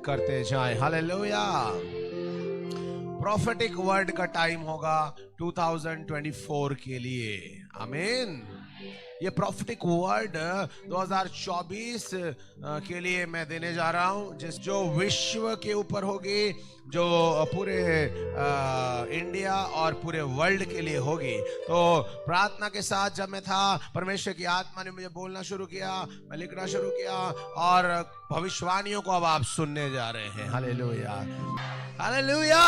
करते जाएं। Hallelujah. Prophetic word का टाइम होगा 2024 के लिए। आमीन। ये प्रोफेटिक वर्ड 2024 के लिए मैं देने जा रहा हूं, जो विश्व के ऊपर होगी, जो पूरे इंडिया और पूरे वर्ल्ड के लिए होगी। तो प्रार्थना के साथ जब मैं था, परमेश्वर की आत्मा ने मुझे बोलना शुरू किया, मैं लिखना शुरू किया, और भविष्यवाणियों को अब आप सुनने जा रहे हैं। Hallelujah, hallelujah,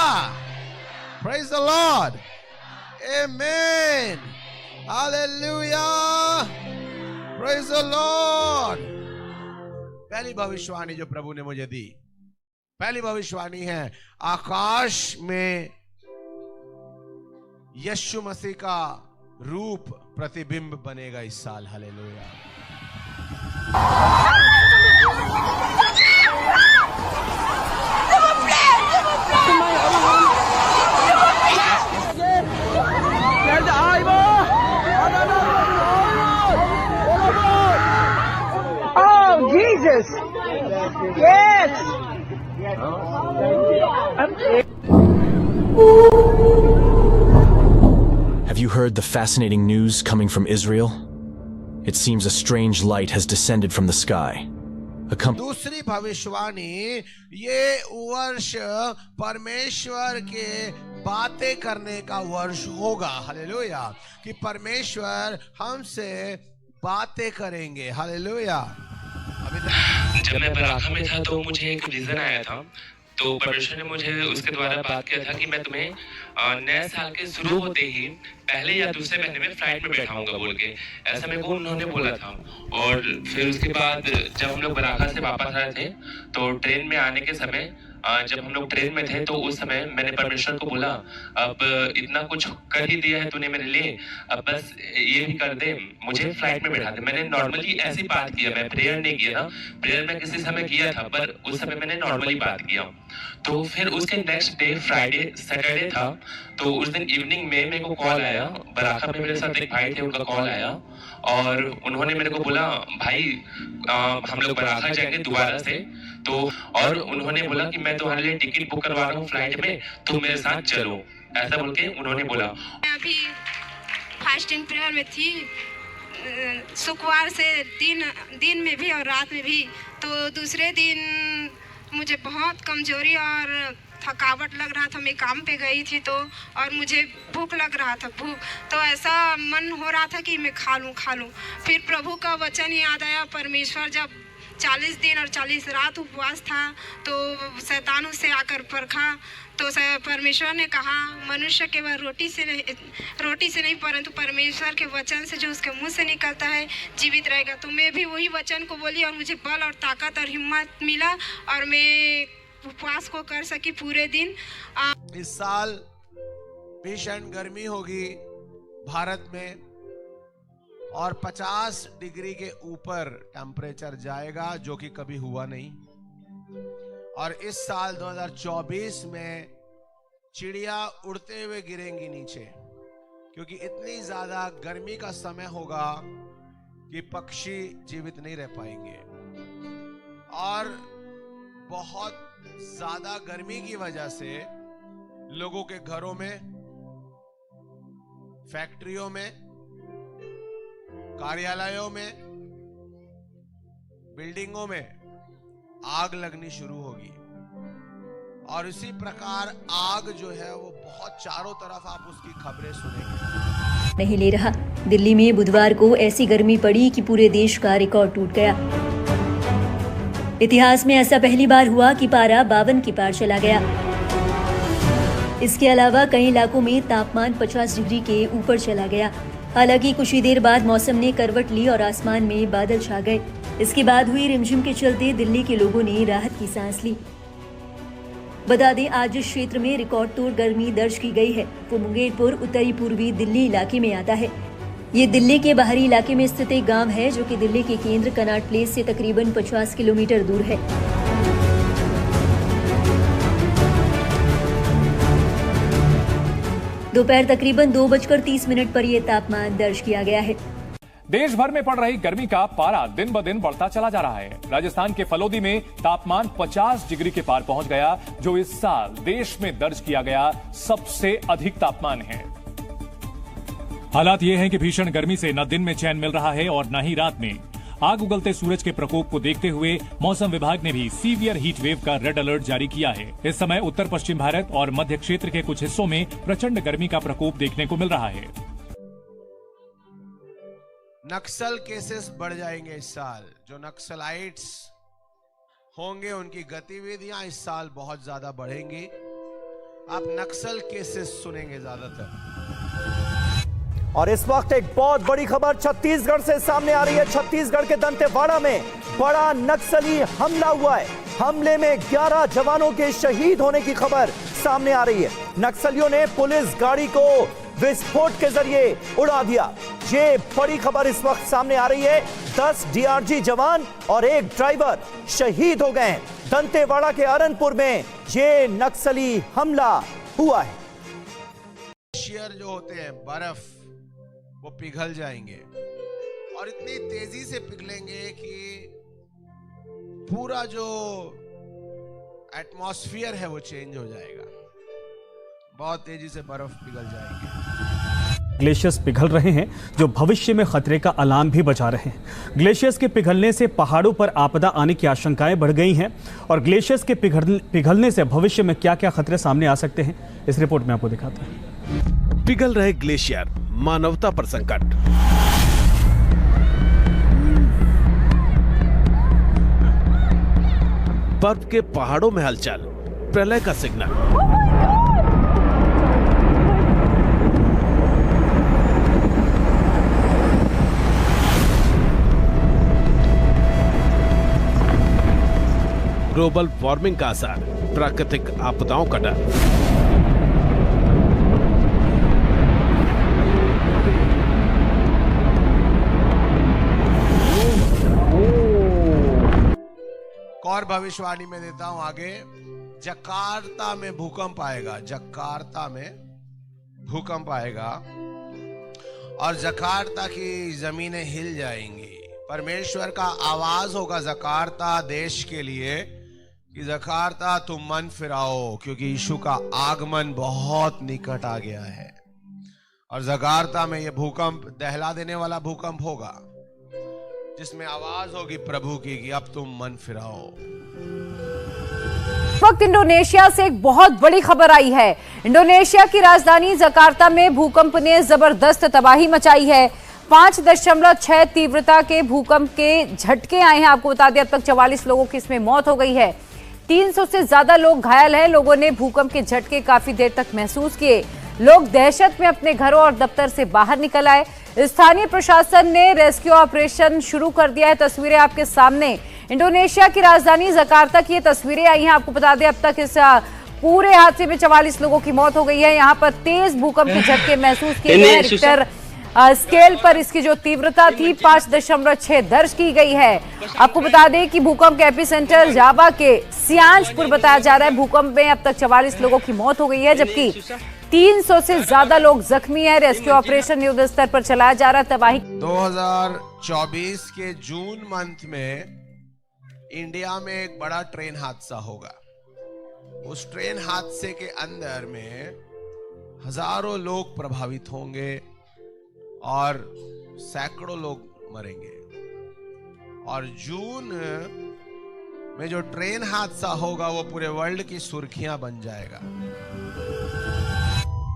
praise the Lord, आमीन, हालेलुया, प्रेज द लॉर्ड। पहली भविष्यवाणी जो प्रभु ने मुझे दी, पहली भविष्यवाणी है, आकाश में यीशु मसीह का रूप प्रतिबिंब बनेगा इस साल। Hallelujah. Oh, Jesus! Yes! Have you heard the fascinating news coming from Israel? It seems a strange light has descended from the sky. दूसरी भविष्यवाणी, ये वर्ष परमेश्वर के बातें करने का वर्ष होगा। हालेलुया, कि परमेश्वर हमसे बातें करेंगे। हालेलुया। जब मैं बराखा में था तो मुझे एक विजन आया था, तो परमेश्वर ने मुझे उसके द्वारा बात किया था कि मैं तुम्हें नए साल के शुरू होते ही पहले या दूसरे महीने में फ्लाइट में बैठाऊंगा बोल के, ऐसा मेरे को उन्होंने बोला था। और फिर उसके बाद जब हम लोग बराखा से वापस आए थे, तो ट्रेन में आने के समय जब हम लोग ट्रेन में थे, तो उस समय मैंने परमेश्वर को बोला, अब इतना कुछ कर ही दिया है तूने मेरे लिए, अब बस ये भी कर दे, मुझे फ्लाइट में बैठा दे। मैंने नॉर्मली ऐसी बात किया, मैं प्रेयर नहीं किया ना, प्रेयर मैं किसी समय किया था, पर उस समय मैंने नॉर्मली बात किया। तो फिर उसके नेक्स्ट डे फ्राइडे सैटरडे था, तो उस दिन इवनिंग में मेरे को कॉल आया, बराखा में मेरे साथ एक भाई थे, उनका कॉल आया और उन्होंने मेरे को बोला, भाई हम लोग बराखा जाएंगे दोबारा से, तो और उन्होंने बोला कि मैं तुम्हारे लिए टिकट बुक करवा रहा हूँ फ्लाइट में, तुम मेरे साथ चलो, ऐसा बोल के उन्होंने बोला। मैं अभी फास्टिंग प्रेयर में थी, शुक्रवार से दिन में भी और रात में भी। तो दूसरे दिन मुझे बहुत कमजोरी और थकावट लग रहा था, मैं काम पे गई थी तो, और मुझे भूख लग रहा था, तो ऐसा मन हो रहा था कि मैं खा लूँ। फिर प्रभु का वचन याद आया, परमेश्वर जब 40 दिन और 40 रात उपवास था, तो शैतान उससे आकर परखा, तो परमेश्वर ने कहा, मनुष्य केवल रोटी से नहीं परंतु परमेश्वर के वचन से जो उसके मुंह से निकलता है जीवित रहेगा। तो मैं भी वही वचन को बोली और मुझे बल और ताकत और हिम्मत मिला और मैं उपवास को कर सकी पूरे दिन। इस साल भीषण गर्मी होगी भारत में और 50 डिग्री के ऊपर टेम्परेचर जाएगा, जो कि कभी हुआ नहीं। और इस साल 2024 में चिड़िया उड़ते हुए गिरेंगी नीचे, क्योंकि इतनी ज्यादा गर्मी का समय होगा कि पक्षी जीवित नहीं रह पाएंगे। और बहुत ज्यादा गर्मी की वजह से लोगों के घरों में, फैक्ट्रियों में, कार्यालयों में, बिल्डिंगों में आग लगनी शुरू होगी। और इसी प्रकार आग जो है वो बहुत चारों तरफ आप उसकी खबरें सुनेंगे। नहीं ले रहा। दिल्ली में बुधवार को ऐसी गर्मी पड़ी कि पूरे देश का रिकॉर्ड टूट गया। इतिहास में ऐसा पहली बार हुआ कि पारा 52 के पार चला गया। इसके अलावा कई इलाकों में तापमान 50 डिग्री के ऊपर चला गया। हालांकि कुछ ही देर बाद मौसम ने करवट ली और आसमान में बादल छा गए। इसके बाद हुई रिमझिम के चलते दिल्ली के लोगों ने राहत की सांस ली। बता दें, आज जिस क्षेत्र में रिकॉर्ड तोड़ गर्मी दर्ज की गई है वो मुंगेरपुर उत्तरी पूर्वी दिल्ली इलाके में आता है। ये दिल्ली के बाहरी इलाके में स्थित एक गांव है जो कि दिल्ली के केंद्र कनॉट प्लेस से तकरीबन 50 किलोमीटर दूर है। दोपहर तकरीबन 2:30 पर यह तापमान दर्ज किया गया है। देश भर में पड़ रही गर्मी का पारा दिन ब दिन बढ़ता चला जा रहा है। राजस्थान के फलोदी में तापमान 50 डिग्री के पार पहुंच गया, जो इस साल देश में दर्ज किया गया सबसे अधिक तापमान है। हालात ये हैं कि भीषण गर्मी से न दिन में चैन मिल रहा है और न ही रात में। आग उगलते सूरज के प्रकोप को देखते हुए मौसम विभाग ने भी सीवियर हीट वेव का रेड अलर्ट जारी किया है। इस समय उत्तर पश्चिम भारत और मध्य क्षेत्र के कुछ हिस्सों में प्रचंड गर्मी का प्रकोप देखने को मिल रहा है। नक्सल केसेस बढ़ जाएंगे इस साल। जो नक्सलाइट्स होंगे उनकी गतिविधियां इस साल बहुत ज्यादा बढ़ेंगी। आप नक्सल केसेस सुनेंगे ज्यादातर। और इस वक्त एक बहुत बड़ी खबर छत्तीसगढ़ से सामने आ रही है। छत्तीसगढ़ के दंतेवाड़ा में बड़ा नक्सली हमला हुआ है। हमले में 11 जवानों के शहीद होने की खबर सामने आ रही है। नक्सलियों ने पुलिस गाड़ी को विस्फोट के जरिए उड़ा दिया। ये बड़ी खबर इस वक्त सामने आ रही है। 10 डीआरजी जवान और एक ड्राइवर शहीद हो गए हैं। दंतेवाड़ा के अरनपुर में ये नक्सली हमला हुआ है। ग्लेशियर जो होते हैं, बर्फ, वो पिघल जाएंगे और इतनी तेजी से पिघलेंगे कि पूरा जो एटमॉस्फेयर है वो चेंज हो जाएगा। बहुत तेजी से बर्फ पिघल जाएंगे। ग्लेशियर्स पिघल रहे हैं जो भविष्य में खतरे का अलार्म भी बजा रहे हैं। ग्लेशियर्स के पिघलने से पहाड़ों पर आपदा आने की आशंकाएं बढ़ गई हैं और ग्लेशियर्स के पिघलने से भविष्य में क्या क्या खतरे सामने आ सकते हैं, इस रिपोर्ट में आपको दिखाते हैं। पिघल रहे ग्लेशियर, मानवता पर संकट। बर्फ के पहाड़ों में हलचल, प्रलय का सिग्नल। ग्लोबल वार्मिंग का असर, प्राकृतिक आपदाओं का डर। और भविष्यवाणी में देता हूं आगे। जकार्ता में भूकंप आएगा। जकार्ता में भूकंप आएगा और जकार्ता की जमीनें हिल जाएंगी। परमेश्वर का आवाज होगा जकार्ता देश के लिए कि जकार्ता तुम मन फिराओ, क्योंकि यीशु का आगमन बहुत निकट आ गया है। और जकार्ता में यह भूकंप दहला देने वाला भूकंप होगा, जिसमें आवाज होगी प्रभु की कि अब तुम मन फिराओ। वक्त इंडोनेशिया से एक बहुत बड़ी खबर आई है। इंडोनेशिया की राजधानी जकार्ता में भूकंप ने जबरदस्त तबाही मचाई है। 5.6 तीव्रता के भूकंप के झटके आए हैं। आपको बता दें अब तक 44 लोगों की इसमें मौत हो गई है। 300 से ज्यादा लोग घायल हैं। लोगों ने भूकंप के झटके काफी देर तक महसूस किए। लोग दहशत में अपने घरों और दफ्तर से बाहर निकल आए। स्थानीय प्रशासन ने रेस्क्यू ऑपरेशन शुरू कर दिया है। तस्वीरें आपके सामने इंडोनेशिया की राजधानी जकार्ता की ये तस्वीरें आई हैं। आपको बता दें अब तक इस पूरे हादसे में 44 लोगों की मौत हो गई है। यहाँ पर तेज भूकंप के झटके महसूस किए गए हैं। रिक्टर स्केल पर इसकी जो तीव्रता थी 5.6 दर्ज की गई है। आपको बता दें कि भूकंप के एपिसेंटर जावा के सियांजपुर बताया जा रहा है। भूकंप में अब तक 44 लोगों की मौत हो गई है, जबकि 300 से ज्यादा लोग जख्मी हैं। रेस्क्यू ऑपरेशन युद्ध स्तर पर चलाया जा रहा है। तबाही 2024 के जून मंथ में इंडिया में एक बड़ा ट्रेन हादसा होगा। उस ट्रेन हादसे के अंदर में हजारों लोग प्रभावित होंगे और सैकड़ों लोग मरेंगे। और जून में जो ट्रेन हादसा होगा वो पूरे वर्ल्ड की सुर्खियां बन जाएगा।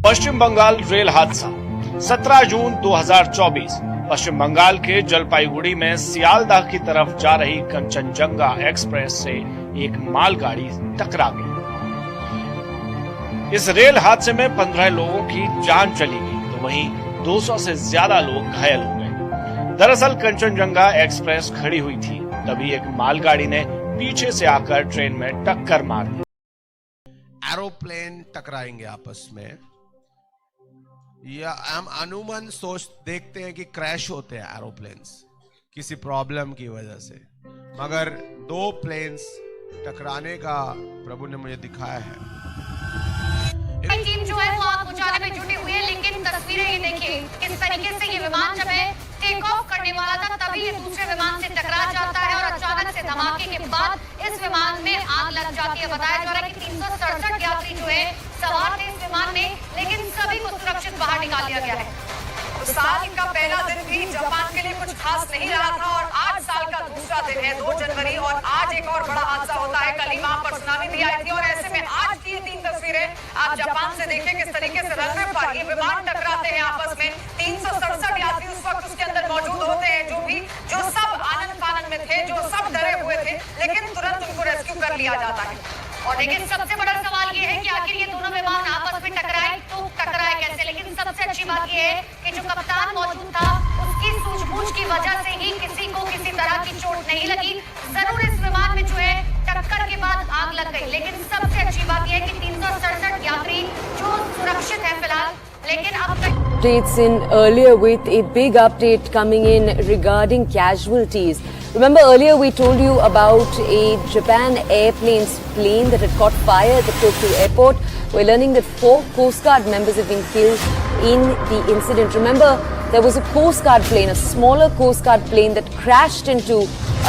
पश्चिम बंगाल रेल हादसा 17 जून 2024 पश्चिम बंगाल के जलपाईगुड़ी में सियालदाह की तरफ जा रही कंचनजंगा एक्सप्रेस से एक मालगाड़ी टकरा गई। इस रेल हादसे में 15 लोगों की जान चली गई, तो वहीं 200 से ज्यादा लोग घायल हो गए। दरअसल कंचनजंगा एक्सप्रेस खड़ी हुई थी, तभी एक मालगाड़ी ने पीछे से आकर ट्रेन में टक्कर मार दी। एरोप्लेन टकराएंगे आपस में, या हम अनुमान सोच देखते हैं कि क्रैश होते हैं एरोप्लेन्स किसी प्रॉब्लम की वजह से, मगर 2 प्लेन्स टकराने का प्रभु ने मुझे दिखाया है। टीम जो है वो आग बुझाने में जुटी हुई है, लेकिन तस्वीरें ये देखिए किस तरीके से ये विमान जब है टेक ऑफ करने बाद इस विमान में आग लग जाती है। बताया जा रहा है कि 367 यात्री जो है सवार थे इस विमान में, लेकिन सभी को सुरक्षित बाहर निकाल लिया गया है। साल का पहला दिन भी जापान के लिए कुछ खास नहीं रहा था और आज साल का दूसरा दिन है 2 जनवरी और आज एक और बड़ा हादसा होता है। कल ही वहां पर सुनामी भी आई थी और ऐसे में आज की ये 3 तस्वीरें आप जापान से देखें किस तरीके से रनवे पर ये विमान टकराते हैं आपस में। 367 यात्री उस वक्त उसके अंदर मौजूद होते हैं, जो सब आनंद फानंद में थे, जो सब डरे हुए थे, लेकिन तुरंत उनको रेस्क्यू कर लिया जाता है। और लेकिन सबसे बड़ा सवाल ये है कि आखिर ये दोनों विमान आपस में टकराए तो टकराए कैसे। लेकिन सबसे अच्छी बात ये है कि जो कप्तान मौजूद था उसकी सूझबूझ की वजह से ही किसी को किसी तरह की चोट नहीं लगी। जरूर इस विमान में जो है टक्कर के बाद आग लग गई, लेकिन सबसे अच्छी बात यह है कि 367 यात्री जो सुरक्षित है फिलहाल। लेकिन अब तक updates in earlier with a big update coming in regarding casualties. Remember earlier we told you about a Japan Airplanes plane that had caught fire at the Tokyo airport. We're learning that 4 Coast Guard members have been killed in the incident. Remember, there was a Coast Guard plane, a smaller Coast Guard plane that crashed into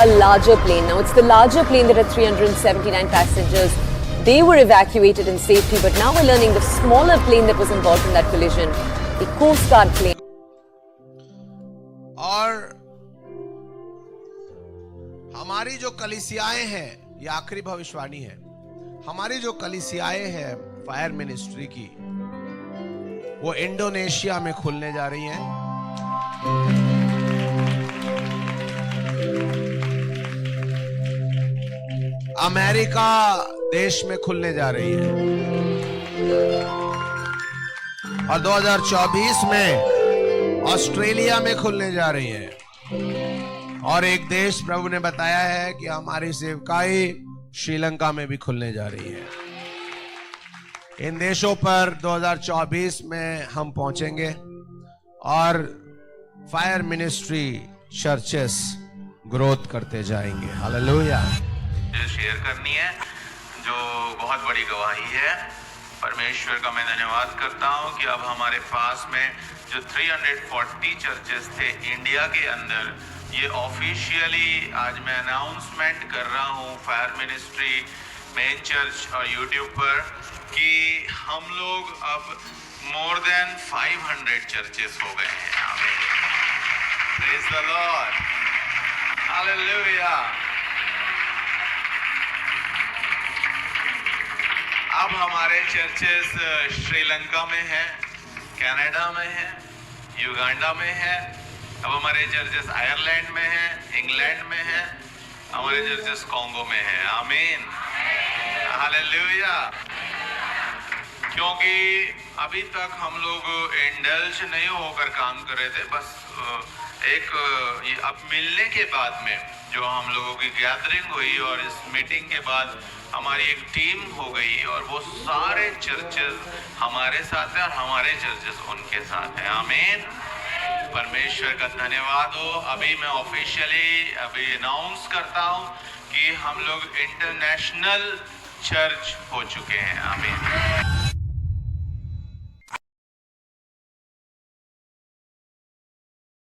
a larger plane. Now it's the larger plane that had 379 passengers. They were evacuated in safety, but now we're learning the smaller plane that was involved in that collision, the Coast Guard plane. और हमारी जो कलीसियाएं हैं, ये आखिरी भविष्यवाणी है, हमारी जो कलीसियाएं हैं फायर मिनिस्ट्री की, वो इंडोनेशिया में खुलने जा रही हैं। अमेरिका देश में खुलने जा रही है और 2024 में ऑस्ट्रेलिया में खुलने जा रही है और एक देश प्रभु ने बताया है कि हमारी सेवकाई श्रीलंका में भी खुलने जा रही है। इन देशों पर 2024 में हम पहुंचेंगे और फायर मिनिस्ट्री चर्चेस ग्रोथ करते जाएंगे। हालेलुया। शेयर करनी है जो बहुत बड़ी गवाही है। परमेश्वर का मैं धन्यवाद करता हूं कि अब हमारे पास में जो 340 चर्चेस थे इंडिया के अंदर, ये ऑफिशियली आज मैं अनाउंसमेंट कर रहा हूं फायर मिनिस्ट्री मेन चर्च और यूट्यूब पर कि हम लोग अब मोर देन 500 चर्चेस हो गए हैं। आमीन। Praise the Lord. हालेलुया। अब हमारे चर्चेस श्रीलंका में है, कनाडा में है, युगांडा में है, अब हमारे चर्चेस आयरलैंड में है, इंग्लैंड में है, हमारे चर्चेस कॉन्गो में है। आमीन। हालेलुया। क्योंकि अभी तक हम लोग इंडल्ज नहीं होकर काम कर रहे थे, बस एक अब मिलने के बाद में जो हम लोगों की गैदरिंग हुई और इस मीटिंग के बाद हमारी एक टीम हो गई और वो सारे चर्चेस हमारे साथ हैं और हमारे चर्चेस उनके साथ हैं। आमीन। परमेश्वर का धन्यवाद हो। अभी मैं ऑफिशियली अभी अनाउंस करता हूं कि हम लोग इंटरनेशनल चर्च हो चुके हैं। आमीन।